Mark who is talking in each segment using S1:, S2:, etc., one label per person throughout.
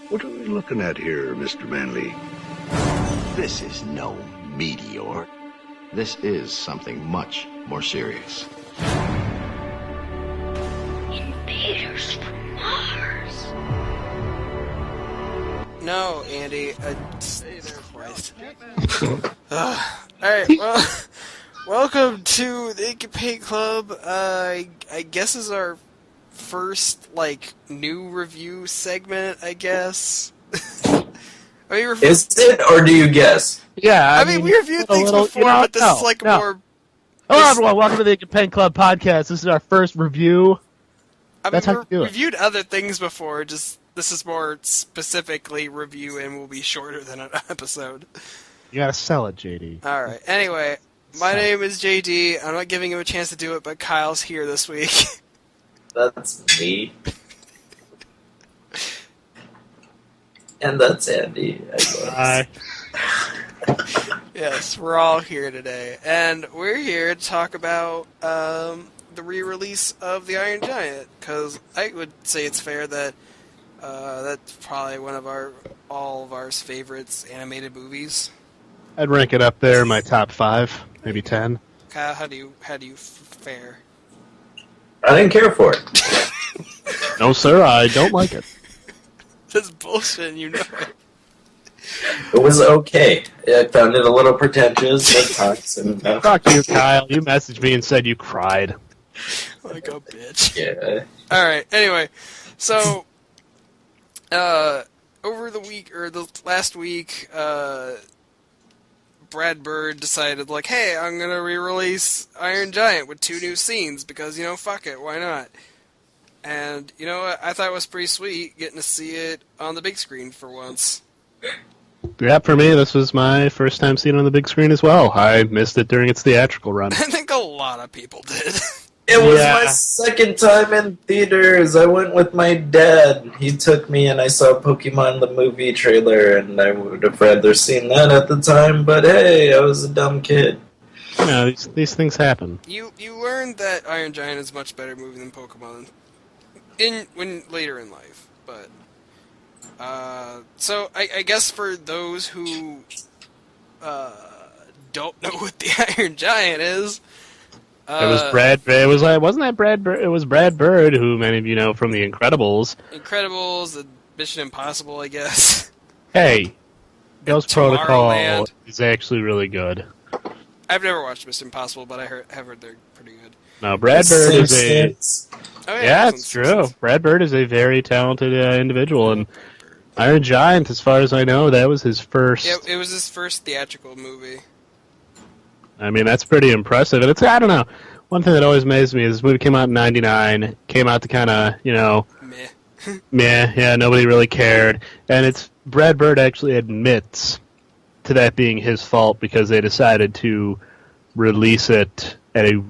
S1: What are we looking at here, Mr. Manley?
S2: This is no meteor. This is something much more serious.
S3: Invaders from Mars.
S4: No, Andy. Stay there, Christ. Alright, well, welcome to the Ink and Paint Club. I guess is our first, new review segment, I guess.
S5: Is it, or do you guess?
S6: Yeah,
S4: I mean we reviewed things before, but this is more...
S6: Hello, everyone. Welcome to the Ink and Paint Club podcast. This is our first review. That's how you do it.
S4: We've reviewed other things before, just this is more specifically review and will be shorter than an episode.
S6: You gotta sell it, JD.
S4: Alright, anyway, my name is JD. I'm not giving him a chance to do it, but Kyle's here this week.
S5: That's me. And that's Andy, I guess.
S6: Hi.
S4: Yes, we're all here today. And we're here to talk about the re-release of The Iron Giant, because I would say it's fair that that's probably one of all of our favorites animated movies.
S6: I'd rank it up there in my top 5, maybe 10.
S4: Kyle, how do you fare?
S5: I didn't care for it.
S6: No, sir, I don't like it.
S4: That's bullshit, you know it.
S5: It was okay. I found it a little pretentious at times. And,
S6: Fuck you, Kyle. You messaged me and said you cried.
S4: Like a bitch.
S5: Yeah.
S4: Alright, anyway. So, over the last week, Brad Bird decided, hey, I'm gonna re-release Iron Giant with 2 new scenes, because, fuck it, why not? And, you know what, I thought it was pretty sweet getting to see it on the big screen for once.
S6: Yeah, for me, this was my first time seeing it on the big screen as well. I missed it during its theatrical run.
S4: I think a lot of people did.
S5: It was my second time in theaters. I went with my dad. He took me and I saw Pokemon the movie trailer, and I would have rather seen that at the time, but hey, I was a dumb kid.
S6: These things happen.
S4: You learned that Iron Giant is a much better movie than Pokemon later in life, but so I guess for those who don't know what the Iron Giant is,
S6: it was Brad. It was wasn't that Brad Bird? It was Brad Bird, who many of you know from The Incredibles.
S4: The Mission Impossible, I guess.
S6: Hey, Ghost Protocol
S4: Tomorrowland
S6: is actually really good.
S4: I've never watched Mission Impossible, but have heard they're pretty good.
S6: No, Brad Bird is a...
S4: Oh,
S6: yeah, it's true. Brad Bird is a very talented individual, and Iron Giant, as far as I know, that was his first...
S4: Yeah, it was his first theatrical movie.
S6: I mean, that's pretty impressive, and I don't know, one thing that always amazed me is this movie came out in '99, came out to kind of, meh, yeah, nobody really cared, and it's Brad Bird actually admits to that being his fault because they decided to release it at a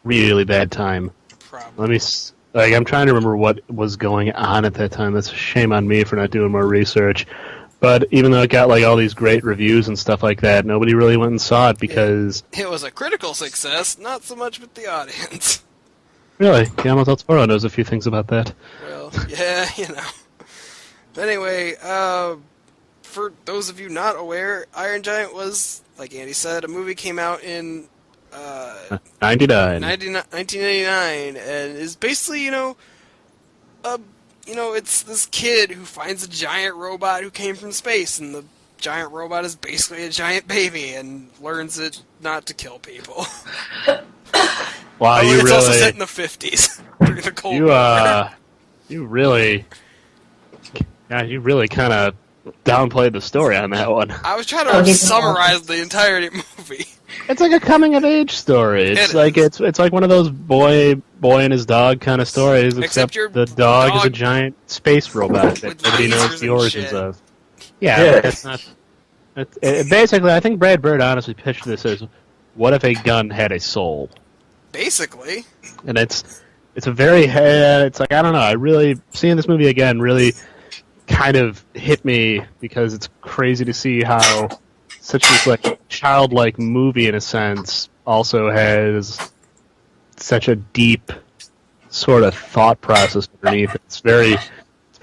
S6: really bad time.
S4: Probably.
S6: I'm trying to remember what was going on at that time. That's a shame on me for not doing more research. But even though it got all these great reviews and stuff like that, nobody really went and saw it because...
S4: It was a critical success, not so much with the audience.
S6: Really? Guillermo del Toro knows a few things about that.
S4: Well, yeah, But anyway, for those of you not aware, Iron Giant was, like Andy said, a movie came out in 1999, and is basically, it's this kid who finds a giant robot who came from space, and the giant robot is basically a giant baby, and learns it not to kill people.
S6: Wow,
S4: it's also set in the 50s, during the Cold War.
S6: You really kind of downplayed the story on that one.
S4: I was trying to summarize the entirety of the movie.
S6: It's like a coming of age story. It's like one of those boy and his dog kind of stories, except the dog is a giant space robot that nobody knows the origins of. Yeah, that's not. Basically, I think Brad Bird honestly pitched this as, what if a gun had a soul?
S4: Basically.
S6: And it's a very it's like, I don't know. I really seeing this movie again really kind of hit me because it's crazy to see how such this childlike movie in a sense also has such a deep sort of thought process underneath. It's very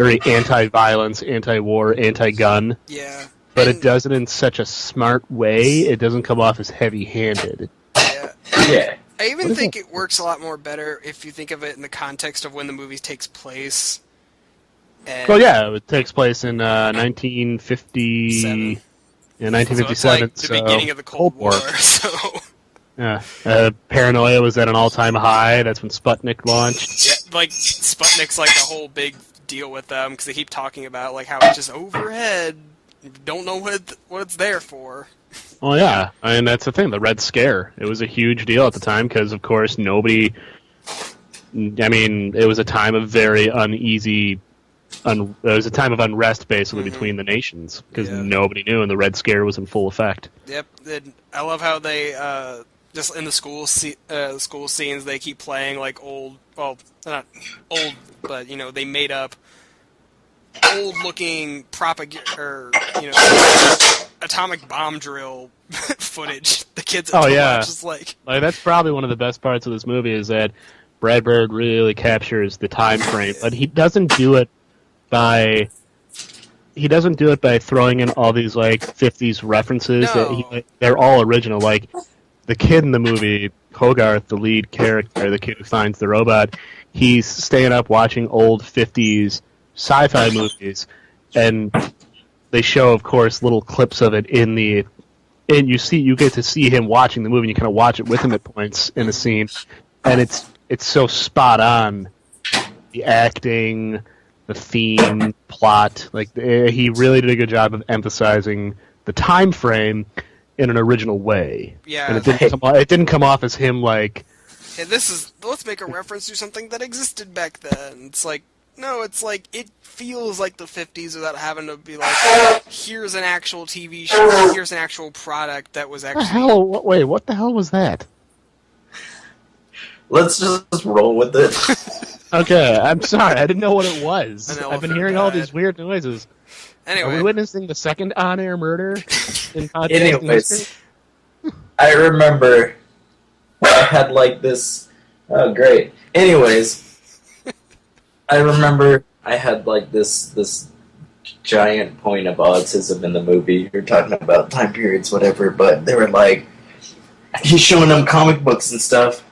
S6: very anti-violence, anti-war, anti-gun.
S4: Yeah.
S6: But it does it in such a smart way. It doesn't come off as heavy-handed.
S4: Yeah.
S5: Yeah.
S4: I even think it works a lot more better if you think of it in the context of when the movie takes place. And
S6: Well, yeah, it takes place in 1950... Yeah, 1957.
S4: So it's like the beginning of the Cold War. So
S6: yeah, paranoia was at an all-time high. That's when Sputnik launched.
S4: yeah, like Sputnik's like a whole big deal with them because they keep talking about like how it's just overhead. You don't know what it's there for.
S6: Oh yeah, I mean that's the thing. The Red Scare. It was a huge deal at the time because, of course, nobody. I mean, it was a time of very uneasy. It was a time of unrest, basically, between the nations because nobody knew, and the Red Scare was in full effect.
S4: Yep, I love how they just in the school scenes they keep playing like old. Well, not old, but they made up old-looking atomic bomb drill footage. The kids at watch is like
S6: that's probably one of the best parts of this movie is that Brad Bird really captures the time frame, but he doesn't do it by throwing in all these like 50s references.
S4: No.
S6: They're all original. Like the kid in the movie, Hogarth, the lead character, the kid who finds the robot, he's staying up watching old 50s sci-fi movies, and they show, of course, little clips of it and you get to see him watching the movie, and you kind of watch it with him at points in the scene, and it's so spot on. The acting, the theme, plot, he really did a good job of emphasizing the time frame in an original way.
S4: Yeah,
S6: and it didn't come off as him like,
S4: hey, let's make a reference to something that existed back then. It's like, no, it's like it feels like the 50s without having to be like, here's an actual TV show, here's an actual product that was actually.
S6: What the hell was that?
S5: Let's just roll with it.
S6: Okay, I'm sorry. I didn't know what it was. I've been hearing all these weird noises.
S4: Anyway.
S6: Are we witnessing the second on-air murder in podcasting
S5: Anyways,
S6: history?
S5: I remember I had like this... Oh, great. Anyways, I remember I had like this giant point of autism in the movie. You're talking about time periods, whatever, but they were like... He's showing them comic books and stuff.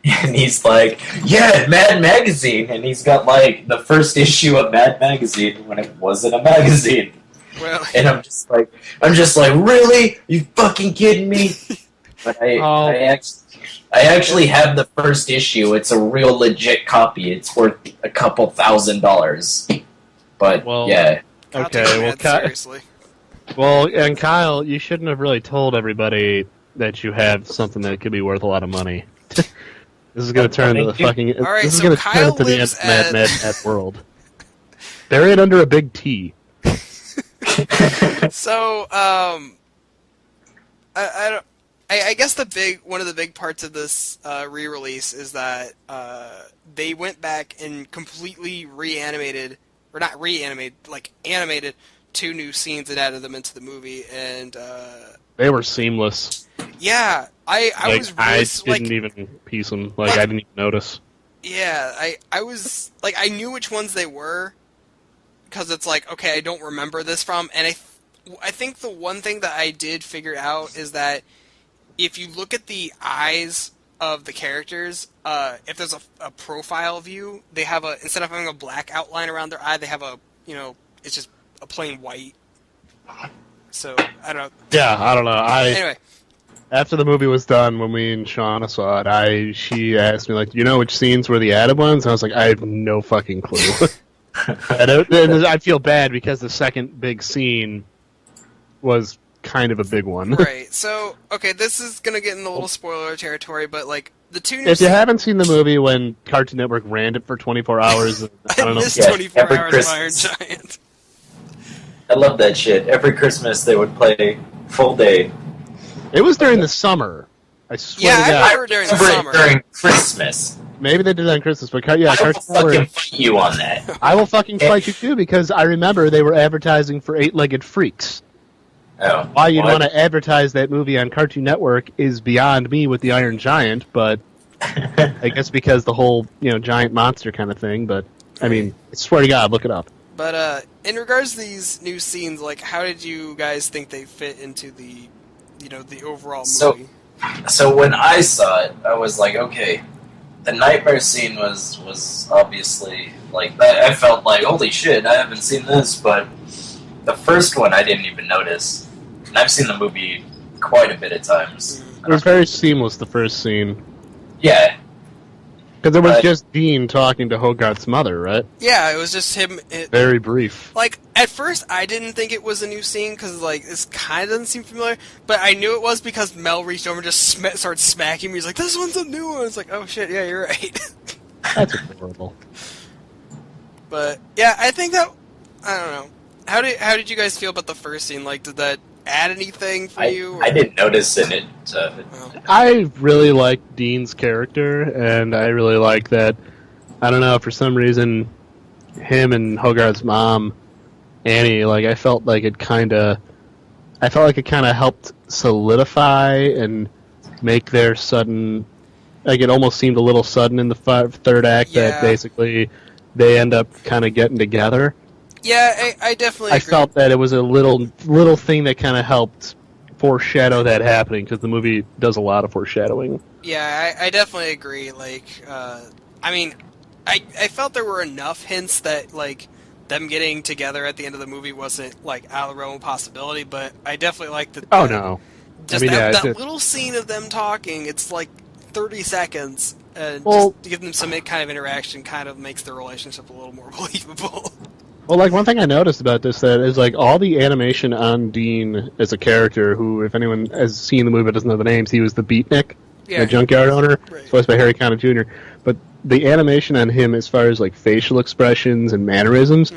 S5: And he's like, yeah, Mad Magazine. And he's got, like, the first issue of Mad Magazine when it wasn't a magazine.
S4: Well,
S5: and I'm just like, really? You fucking kidding me? But I actually have the first issue. It's a real legit copy. It's worth a couple $1,000. But, yeah.
S6: Okay,
S4: seriously.
S6: Well, and Kyle, you shouldn't have really told everybody that you have something that could be worth a lot of money. This is going to turn into the fucking.
S4: All right,
S6: this is
S4: so
S6: going to turn
S4: Kyle
S6: into the
S4: lives
S6: Mad world. Bury it under a big T.
S4: So, I guess one of the big parts of this re-release is that they went back and completely animated 2 new scenes and added them into the movie, and
S6: they were seamless.
S4: Yeah, I
S6: didn't even piece them. I didn't even notice.
S4: Yeah, I was like, I knew which ones they were because it's like, okay, I don't remember this from, and I think the one thing that I did figure out is that if you look at the eyes of the characters, if there's a profile view, they have instead of having a black outline around their eye, they have it's just a plain white. So I don't know.
S6: Yeah, I don't know.
S4: Anyway.
S6: After the movie was done, when we and Shauna saw it, she asked me, like, you know which scenes were the added ones? And I was like, I have no fucking clue. and I feel bad because the second big scene was kind of a big one.
S4: Right. So, okay, this is going to get in the little spoiler territory, but, like, the two new
S6: If you haven't seen the movie when Cartoon Network ran it for 24 hours, I don't know.
S4: Missed 24 hours of Iron Giant.
S5: I love that shit. Every Christmas they would play full day.
S6: It was during the summer. I swear to God.
S4: I remember during the summer.
S5: During Christmas.
S6: Maybe they did it on Christmas, but
S5: I will fucking fight you on that.
S6: I will fucking fight you too, because I remember they were advertising for 8-Legged Freaks.
S5: Oh,
S6: why you'd want to advertise that movie on Cartoon Network is beyond me with the Iron Giant, but I guess because the whole giant monster kind of thing. But I mean, I swear to God, look it up.
S4: But in regards to these new scenes, like, how did you guys think they fit into the, the overall movie?
S5: So when I saw it, I was like, okay, the nightmare scene was obviously like that. I felt like, holy shit, I haven't seen this. But the first one I didn't even notice, and I've seen the movie quite a bit of times.
S6: It was very seamless, the first scene.
S5: Yeah.
S6: Because it was just Dean talking to Hogarth's mother, right?
S4: Yeah, it was just him.
S6: Very brief.
S4: Like, at first, I didn't think it was a new scene, because, like, this kind of doesn't seem familiar, but I knew it was because Mel reached over and just started smacking me. He's like, this one's a new one! It's like, oh shit, yeah, you're right.
S6: That's adorable.
S4: But, yeah, I think that, I don't know. How did you guys feel about the first scene? Like, did that add anything for you? Or?
S5: I didn't notice in it.
S6: I really like Dean's character, and I really like that. I don't know, for some reason, him and Hogarth's mom, Annie, like, I felt like it kind of helped solidify and make their sudden, like, it almost seemed a little sudden in the third act that basically they end up kind of getting together.
S4: Yeah, I definitely agree.
S6: I felt that it was a little thing that kind of helped foreshadow that happening, because the movie does a lot of foreshadowing.
S4: Yeah, I definitely agree. Like, I mean, I felt there were enough hints that, like, them getting together at the end of the movie wasn't, like, out of the realm of possibility, but I definitely liked the...
S6: Oh, no.
S4: Just that little scene of them talking, it's like 30 seconds, and just to give them some kind of interaction kind of makes their relationship a little more believable.
S6: Well, like, one thing I noticed about this that is, like, all the animation on Dean as a character, who, if anyone has seen the movie but doesn't know the names, he was the beatnik, the junkyard owner, voiced by Harry Connick Jr. But the animation on him, as far as, like, facial expressions and mannerisms,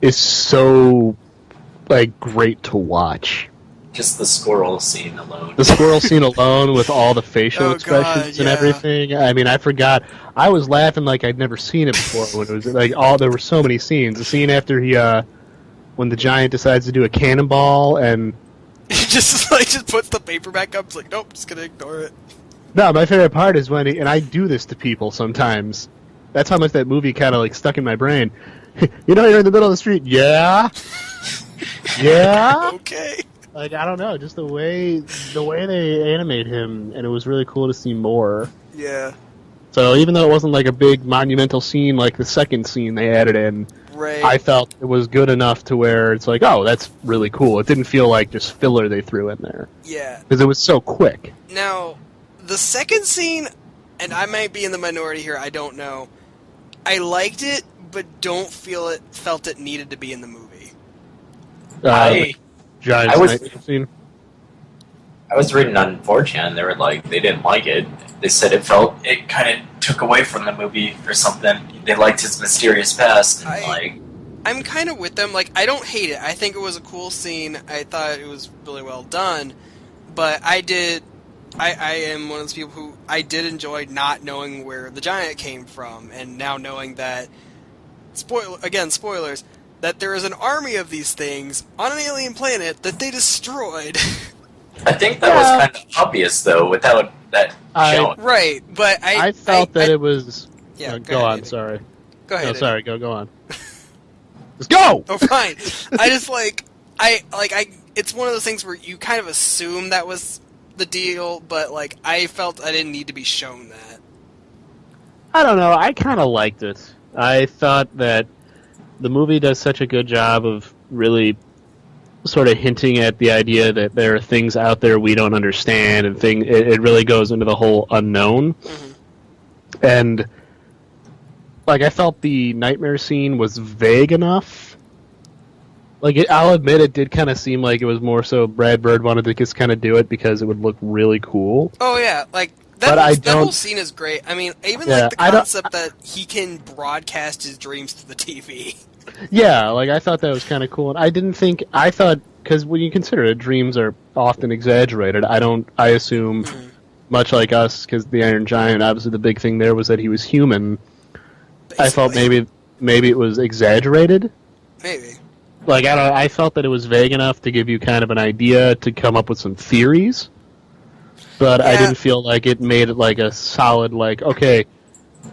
S6: is so, like, great to watch.
S5: Just the squirrel scene alone.
S6: The squirrel scene alone with all the facial expressions and everything. I mean, I forgot. I was laughing like I'd never seen it before when it was like there were so many scenes. The scene after when the giant decides to do a cannonball and
S4: he just puts the paper back up. It's like, nope, just gonna ignore it.
S6: No, my favorite part is when and I do this to people sometimes. That's how much that movie kind of like stuck in my brain. You're in the middle of the street. Yeah. Yeah.
S4: Okay.
S6: Like, I don't know, just the way they animate him, and it was really cool to see more.
S4: Yeah.
S6: So even though it wasn't like a big monumental scene like the second scene they added in, I felt it was good enough to where it's like, oh, that's really cool. It didn't feel like just filler they threw in there.
S4: Yeah.
S6: Because it was so quick.
S4: Now, the second scene, and I might be in the minority here, I don't know. I liked it, but felt it needed to be in the movie.
S6: Scene.
S5: I was reading on 4chan, they were like, they didn't like it. They said it kind of took away from the movie or something. They liked his mysterious past. And
S4: I'm kind of with them. Like, I don't hate it. I think it was a cool scene. I thought it was really well done. But I am one of those people who I did enjoy not knowing where the giant came from, and now knowing that, spoilers, that there is an army of these things on an alien planet that they destroyed.
S5: I think that was kind of obvious, though, without that shown.
S4: Right, but
S6: I felt that it was...
S4: Yeah,
S6: go on, sorry.
S4: Go ahead.
S6: No, sorry, go on. Let's go!
S4: Oh, fine. I just, it's one of those things where you kind of assume that was the deal, but, like, I felt I didn't need to be shown that.
S6: I don't know, I kind of liked it. I thought that the movie does such a good job of really sort of hinting at the idea that there are things out there we don't understand, and it really goes into the whole unknown. Mm-hmm. And, like, I felt the nightmare scene was vague enough. Like, I'll admit it did kind of seem like it was more so Brad Bird wanted to just kind of do it because it would look really cool.
S4: Oh, yeah, like... That whole scene is great. I mean, even the concept that he can broadcast his dreams to the TV.
S6: Yeah, like, I thought that was kind of cool. And I thought, because when you consider it, dreams are often exaggerated. I assume, much like us, because the Iron Giant, obviously the big thing there was that he was human. Basically. I thought maybe it was exaggerated.
S4: Maybe.
S6: Like, I felt that it was vague enough to give you kind of an idea to come up with some theories. But I didn't feel like it made it like a solid, like, okay,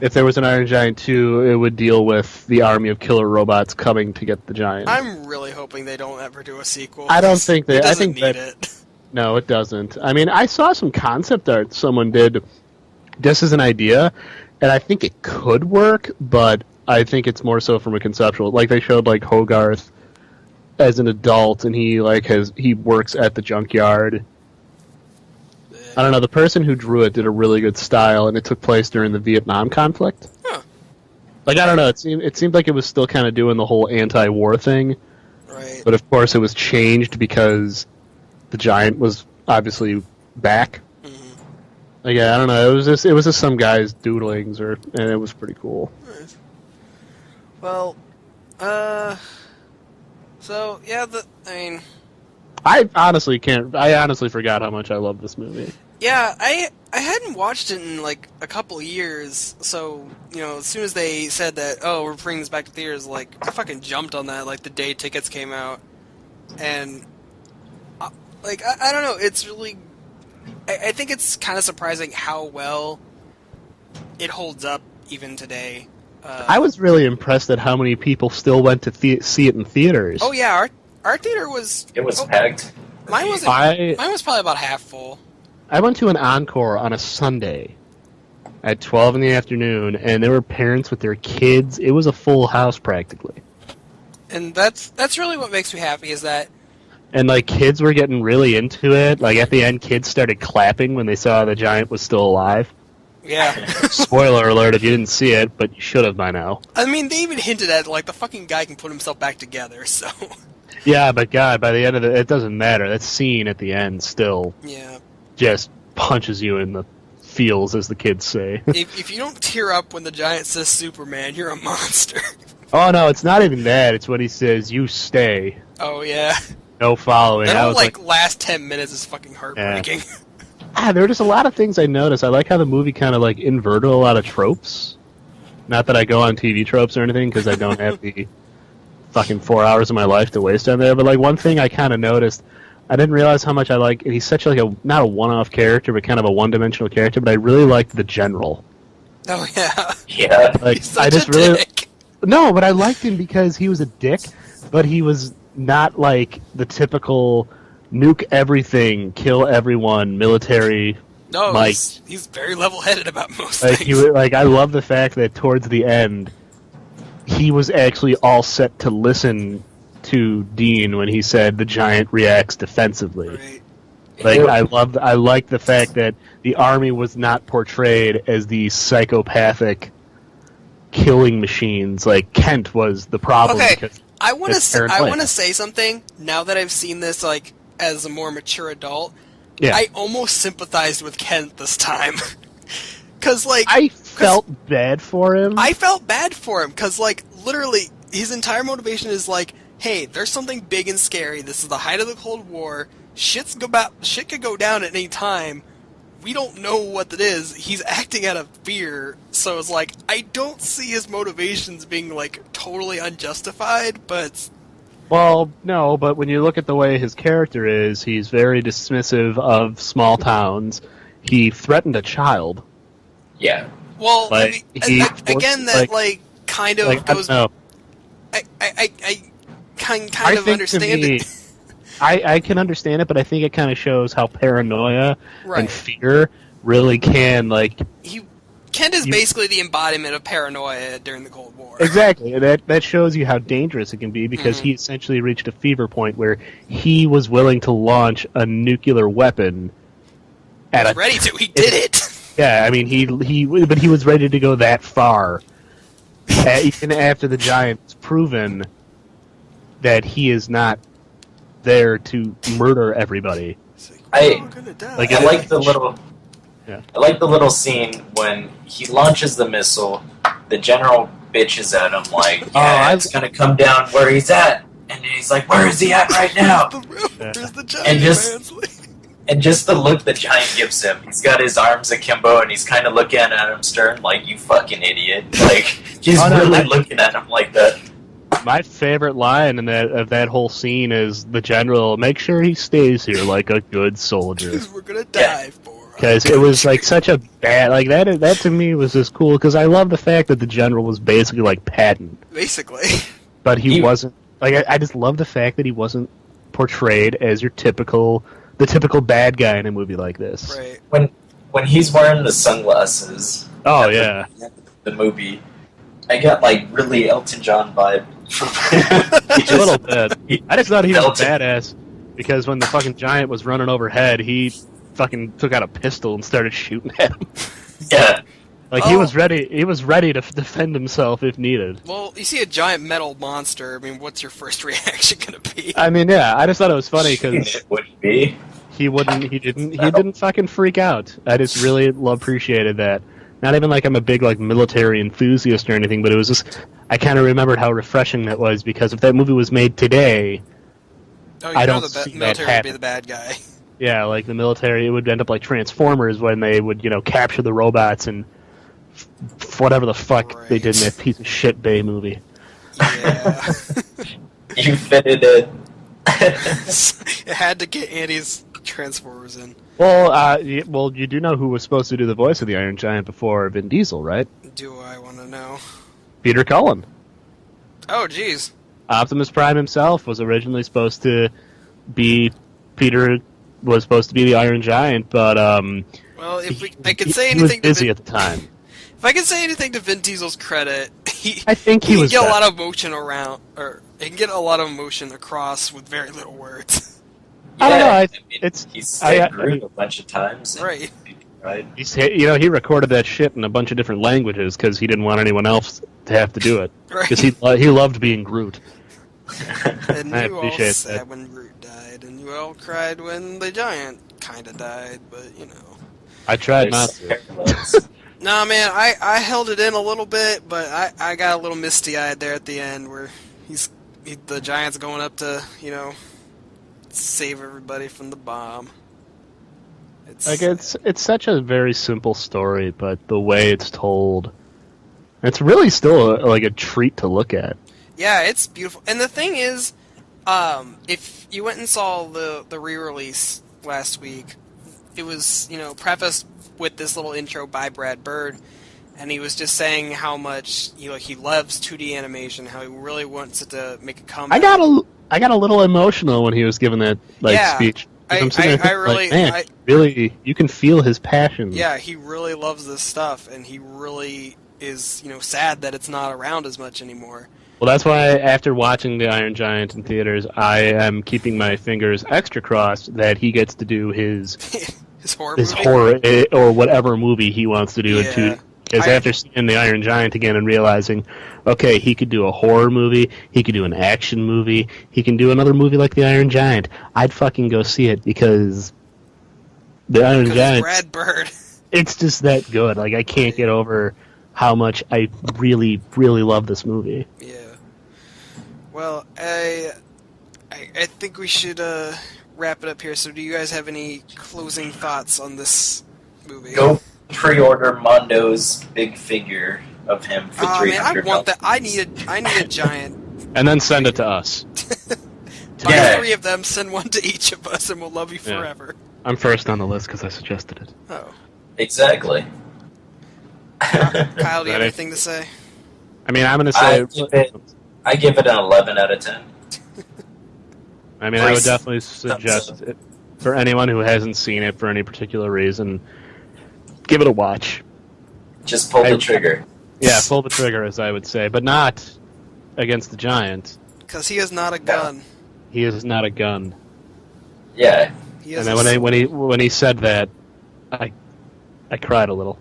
S6: if there was an Iron Giant 2, it would deal with the army of killer robots coming to get the giant.
S4: I'm really hoping they don't ever do a sequel.
S6: I don't think they.
S4: It
S6: I think
S4: need
S6: that,
S4: it.
S6: No, it doesn't. I mean, I saw some concept art someone did just as an idea, and I think it could work, but I think it's more so from a conceptual. Like they showed like Hogarth as an adult, and he works at the junkyard. I don't know. The person who drew it did a really good style, and it took place during the Vietnam conflict.
S4: Huh.
S6: Like I don't know. It seemed like it was still kind of doing the whole anti-war thing,
S4: Right.
S6: but of course it was changed because the giant was obviously back.
S4: Mm-hmm.
S6: Like, yeah, I don't know. It was just some guy's doodlings, and it was pretty cool.
S4: Nice. Well, so yeah, I
S6: I honestly forgot how much I love this movie.
S4: Yeah, I hadn't watched it in like a couple years, so as soon as they said that, oh, we're bringing this back to theaters, like I fucking jumped on that like the day tickets came out, and I don't know, it's really, I think it's kind of surprising how well it holds up even today.
S6: I was really impressed at how many people still went to see it in theaters.
S4: Oh yeah, our theater was
S5: packed.
S4: Mine was probably about half full.
S6: I went to an encore on a Sunday at 12 in the afternoon, and there were parents with their kids. It was a full house practically.
S4: And that's really what makes me happy is that.
S6: And like kids were getting really into it. Like at the end, kids started clapping when they saw the giant was still alive.
S4: Yeah.
S6: Spoiler alert if you didn't see it, but you should have by now.
S4: I mean, they even hinted at like the fucking guy can put himself back together, so.
S6: Yeah, but God, by the end of it doesn't matter. That scene at the end still just punches you in the feels, as the kids say.
S4: If you don't tear up when the giant says Superman, you're a monster.
S6: Oh, no, it's not even that. It's when he says, you stay.
S4: Oh, yeah.
S6: No following.
S4: That whole, last 10 minutes is fucking heartbreaking.
S6: Yeah. There were just a lot of things I noticed. I like how the movie kind of, inverted a lot of tropes. Not that I go on TV tropes or anything, because I don't have the fucking 4 hours of my life to waste on there. But, one thing I kind of noticed, I didn't realize how much I like, he's such, not a one-off character, but kind of a one-dimensional character, but I really liked the General.
S4: Oh, yeah.
S5: Yeah.
S4: He's such a dick.
S6: No, but I liked him because he was a dick, but he was not the typical nuke everything, kill everyone, military.
S4: No, he's very level-headed about most things.
S6: I love the fact that towards the end, he was actually all set to listen to Dean when he said the giant reacts defensively.
S4: Right.
S6: I like the fact that the army was not portrayed as the psychopathic killing machines. Kent was the problem.
S4: Okay, I want to say something now that I've seen this as a more mature adult.
S6: Yeah.
S4: I almost sympathized with Kent this time. Cause
S6: I felt bad for him.
S4: I felt bad for him because literally his entire motivation is hey, there's something big and scary. This is the height of the Cold War. Shit could go down at any time. We don't know what it is. He's acting out of fear. So it's I don't see his motivations being totally unjustified, but
S6: well, no, but when you look at the way his character is, he's very dismissive of small towns. He threatened a child.
S5: Yeah.
S4: Well, again, that kind of goes. I kind of understand it.
S6: I can understand it, but I think it kind of shows how paranoia and fear really can
S4: Kent is basically the embodiment of paranoia during the Cold War.
S6: Exactly. That shows you how dangerous it can be because he essentially reached a fever point where he was willing to launch a nuclear weapon.
S4: He was ready to. He did it.
S6: Yeah, I mean he was ready to go that far. Even after the giant's proven that he is not there to murder everybody.
S5: I like the little scene when he launches the missile. The general bitches at him it's gonna come down where he's at, and he's like, "Where is he at right now?"
S4: There's the giant.
S5: And just the look the giant gives him. He's got his arms akimbo, and he's kind of looking at him stern, like, "You fucking idiot!" He's really looking at him like that.
S6: My favorite line of that whole scene is the general, make sure he stays here like a good soldier.
S4: We're gonna die for
S6: because it was like such a bad like that. That to me was just cool because I love the fact that the general was basically like Patton,
S4: Basically.
S6: but he wasn't. Like I just love the fact that he wasn't portrayed as the typical bad guy in a movie like this.
S4: Right.
S5: When he's wearing the sunglasses.
S6: Oh yeah.
S5: The movie, I got like really Elton John vibe.
S6: A little bit. I just thought he was a badass because when the fucking giant was running overhead, he fucking took out a pistol and started shooting at him.
S5: Yeah.
S6: Like he was ready. He was ready to defend himself if needed.
S4: Well, you see a giant metal monster. I mean, what's your first reaction gonna be?
S6: I mean, yeah. I just thought it was funny because
S5: It would be.
S6: he didn't fucking freak out. I just really appreciated that. Not even like I'm a big like military enthusiast or anything, but it was just I kind of remembered how refreshing that was because if that movie was made today, I don't see
S4: the military
S6: that
S4: would be the bad guy.
S6: Yeah, like the military, it would end up like Transformers when they would, capture the robots and whatever the fuck they did in that piece of shit Bay movie.
S4: Yeah.
S5: You fitted it.
S4: It had to get Andy's Transformers in.
S6: Well, you do know who was supposed to do the voice of the Iron Giant before Vin Diesel, right?
S4: Do I want to know?
S6: Peter Cullen.
S4: Oh, jeez.
S6: Optimus Prime himself was originally supposed to be was supposed to be the Iron Giant, but
S4: well, I could
S6: he
S4: say anything.
S6: Was busy at the time.
S4: If I can say anything to Vin Diesel's credit,
S6: I think he was
S4: can get
S6: better.
S4: a lot of emotion around, or he can get a lot of emotion across with very little words.
S6: I don't know.
S5: He's said Groot a bunch of times.
S4: Right.
S5: Right.
S6: He recorded that shit in a bunch of different languages because he didn't want anyone else to have to do it.
S4: Right.
S6: Because he loved being Groot.
S4: And
S6: I
S4: you all
S6: appreciate
S4: sad
S6: that.
S4: when Groot died, and you all cried when the giant kind of died, but
S6: I tried not to.
S4: Nah, man, I held it in a little bit, but I got a little misty-eyed there at the end where the giant's going up to, save everybody from the bomb.
S6: It's such a very simple story, but the way it's told, it's really still like a treat to look at.
S4: Yeah, it's beautiful. And the thing is, if you went and saw the re-release last week, it was, prefaced with this little intro by Brad Bird, and he was just saying how much he loves 2D animation, how he really wants it to make a comeback.
S6: I got a little emotional when he was giving that speech. Really, you can feel his passion.
S4: Yeah, he really loves this stuff, and he really is, sad that it's not around as much anymore.
S6: Well, that's why after watching The Iron Giant in theaters, I am keeping my fingers extra crossed that he gets to do his horror or whatever movie he wants to do in 2D. Because after seeing The Iron Giant again and realizing, okay, he could do a horror movie, he could do an action movie, he can do another movie like The Iron Giant, I'd fucking go see it because The Iron Giant...
S4: Brad Bird.
S6: It's just that good. Like, I can't get over how much I really, really love this movie.
S4: Yeah. Well, I think we should wrap it up here. So do you guys have any closing thoughts on this movie?
S5: Go pre-order Mondo's big figure of him for $300.
S4: Man, I want that. I need a giant.
S6: And then send it to us.
S4: Buy 3 of them, send 1 to each of us, and we'll love you forever.
S6: I'm first on the list because I suggested it.
S4: Oh.
S5: Exactly.
S4: Kyle, do you have anything to say?
S6: I mean, I'm going to say...
S5: I give it an 11 out of 10.
S6: I mean, I would definitely suggest it for anyone who hasn't seen it for any particular reason. Give it a watch.
S5: Just pull the trigger.
S6: Yeah, pull the trigger, as I would say, but not against the giant.
S4: Because he is not a gun.
S6: He is not a gun.
S5: Yeah.
S6: And then when he said that, I cried a little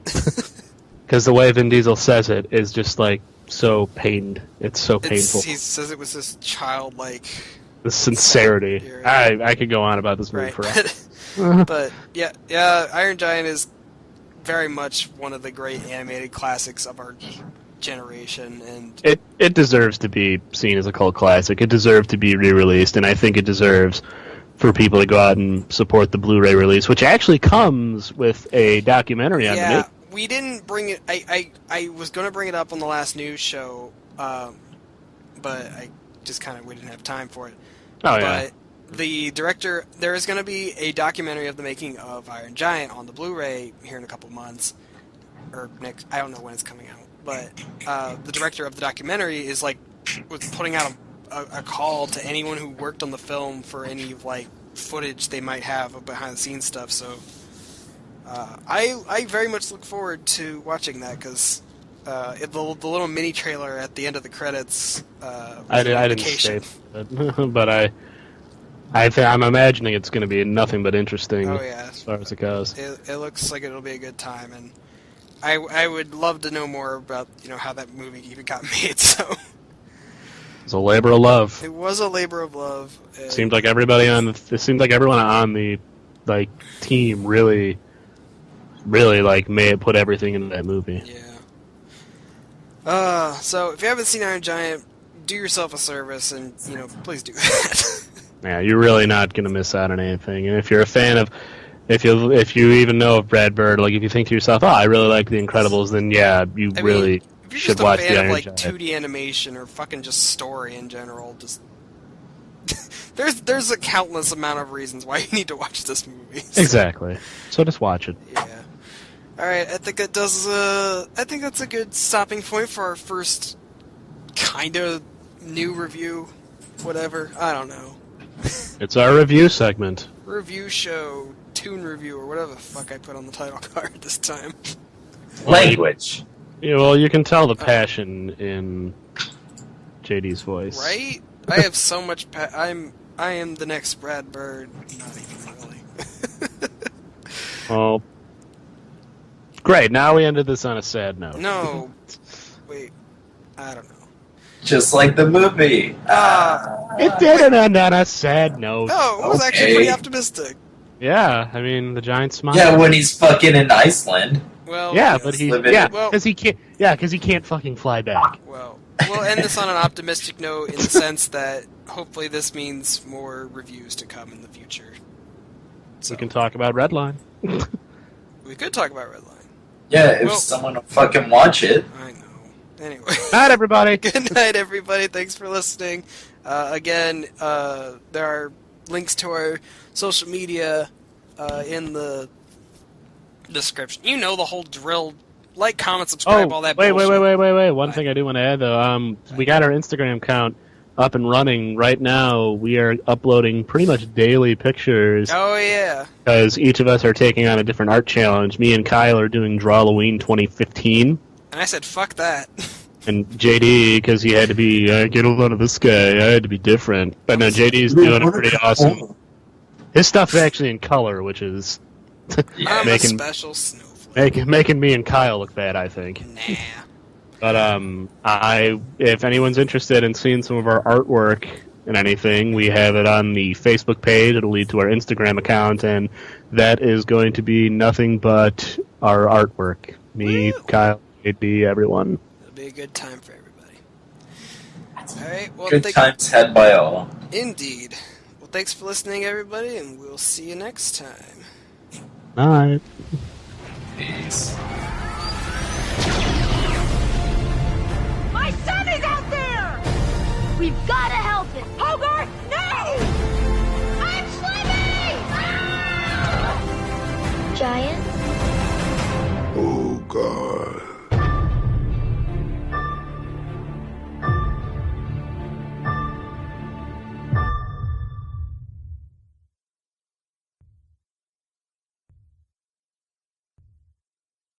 S6: because the way Vin Diesel says it is just like so pained. It's so painful.
S4: He says it was this childlike.
S6: The sincerity. I could go on about this movie forever.
S4: But yeah, Iron Giant is very much one of the great animated classics of our generation, and
S6: it deserves to be seen as a cult classic. It deserves to be re-released, and I think it deserves for people to go out and support the Blu-ray release, which actually comes with a documentary on it.
S4: We didn't bring it. I was going to bring it up on the last news show, but I just we didn't have time for it.
S6: Oh, yeah.
S4: But the director, there is going to be a documentary of the making of Iron Giant on the Blu-ray here in a couple months, or next. I don't know when it's coming out, but the director of the documentary was putting out a call to anyone who worked on the film for any footage they might have of behind-the-scenes stuff. So I very much look forward to watching that because the little mini trailer at the end of the credits.
S6: I didn't say that, but I'm imagining it's going to be nothing but interesting.
S4: Oh yeah,
S6: as far as it goes.
S4: It looks like it'll be a good time, and I would love to know more about how that movie even got made. So
S6: it's a labor of love.
S4: It was a labor of love.
S6: It seemed like everybody it seemed like everyone on the team really put everything into that movie.
S4: Yeah. So if you haven't seen Iron Giant, do yourself a service and please do that.
S6: Yeah, you're really not going to miss out on anything. And if you're a fan of, if you even know of Brad Bird, if you think to yourself, oh, I really like The Incredibles, then yeah, you really should watch the Iron Giant.
S4: If you're just a fan of 2D animation or fucking just story in general, just there's a countless amount of reasons why you need to watch this movie.
S6: Exactly. So just watch it.
S4: Yeah. All right, I think that does. I think that's a good stopping point for our first kind of new review. Whatever, I don't know.
S6: It's our review segment.
S4: Review show, Toon review, or whatever the fuck I put on the title card this time.
S5: Language.
S6: Yeah, well, you can tell the passion in JD's voice.
S4: Right? I have so much I am the next Brad Bird. Not even really.
S6: Well, great. Now we ended this on a sad note.
S4: No. Wait. I don't know.
S5: Just like the movie.
S6: It didn't end on a sad note.
S4: No, it was actually pretty optimistic.
S6: Yeah, I mean, the giant smile.
S5: Yeah, when he's fucking in Iceland.
S4: Well,
S6: yeah, but because he can't. Yeah, because he can't fucking fly back.
S4: Well, we'll end this on an optimistic note in the sense that hopefully this means more reviews to come in the future. So,
S6: we can talk about Redline.
S4: We could talk about Redline.
S5: Yeah, if someone will fucking watch it.
S4: I know. Anyway.
S6: Good night, everybody.
S4: Good night, everybody. Thanks for listening. Again, there are links to our social media in the description. You know the whole drill. Like, comment, subscribe, all that bullshit.
S6: Wait. One thing I do want to add, though. We got our Instagram account up and running. Right now, we are uploading pretty much daily pictures.
S4: Oh, yeah.
S6: Because each of us are taking on a different art challenge. Me and Kyle are doing Drawloween 2015.
S4: And I said, fuck that.
S6: And JD, because he had to be, get a load of this guy, I had to be different. But no, JD's doing it pretty awesome. His stuff's actually in color, which is
S4: I'm a special snowflake.
S6: Making me and Kyle look bad, I think.
S4: Nah.
S6: But if anyone's interested in seeing some of our artwork and anything, we have it on the Facebook page. It'll lead to our Instagram account, and that is going to be nothing but our artwork. Me, Kyle, JD, everyone.
S4: It'll be a good time for everybody. All right. Well,
S5: good times had by all.
S4: Indeed. Well, thanks for listening, everybody, and we'll see you next time.
S6: Night.
S5: Peace.
S3: My son is out there! We've got to help!